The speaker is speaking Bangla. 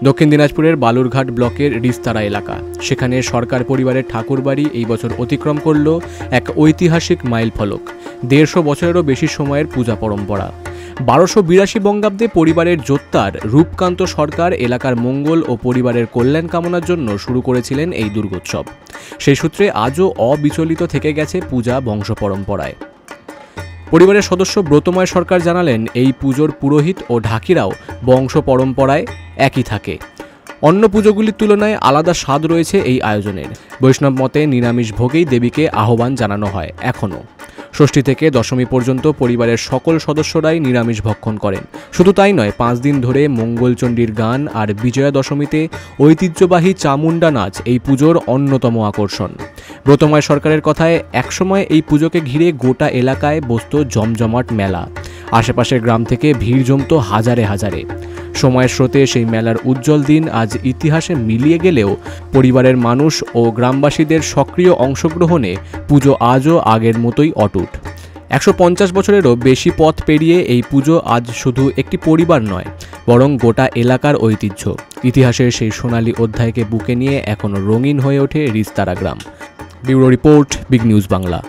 দক্ষিণ দিনাজপুরের বালুরঘাট ব্লকের রিস্তারা এলাকা, সেখানে সরকার পরিবারের ঠাকুরবাড়ি এই বছর অতিক্রম করল এক ঐতিহাসিক মাইল ফলক। 150 বছরেরও বেশি সময়ের পূজা পরম্পরা। 1282 বঙ্গাব্দে পরিবারের জোত্তার রূপকান্ত সরকার এলাকার মঙ্গল ও পরিবারের কল্যাণ কামনার জন্য শুরু করেছিলেন এই দুর্গোৎসব। সেই সূত্রে আজও অবিচলিত থেকে গেছে পূজা বংশ পরম্পরায়। পরিবারের সদস্য ব্রতময় সরকার জানালেন, এই পুজোর পুরোহিত ও ঢাকিরাও বংশ পরম্পরায় একই থাকে। অন্য পুজোগুলির তুলনায় আলাদা স্বাদ রয়েছে এই আয়োজনের। বৈষ্ণব মতে নিরামিষ ভোগেই দেবীকে আহ্বান জানানো হয় এখনও। ষষ্ঠী থেকে দশমী পর্যন্ত পরিবারের সকল সদস্যরাই নিরামিষ ভক্ষণ করেন। শুধু তাই নয়, 5 দিন ধরে মঙ্গলচণ্ডীর গান আর বিজয়া দশমীতে ঐতিহ্যবাহী চামুণ্ডা নাচ এই পুজোর অন্যতম আকর্ষণ। ব্রতময় সরকারের কথায়, একসময় এই পুজোকে ঘিরে গোটা এলাকায় বসত জমজমাট মেলা। আশেপাশের গ্রাম থেকে ভিড় জমত হাজারে হাজারে। সময়ের স্রোতে সেই মেলার উজ্জ্বল দিন আজ ইতিহাসে মিলিয়ে গেলেও পরিবারের মানুষ ও গ্রামবাসীদের সক্রিয় অংশগ্রহণে পুজো আজও আগের মতোই অটুট। 150 বছরেরও বেশি পথ পেরিয়ে এই পুজো আজ শুধু একটি পরিবার নয়, বরং গোটা এলাকার ঐতিহ্য। ইতিহাসের সেই সোনালী অধ্যায়কে বুকে নিয়ে এখনও রঙিন হয়ে ওঠে রিস্তারা গ্রাম। Bureau report, big news Bangla.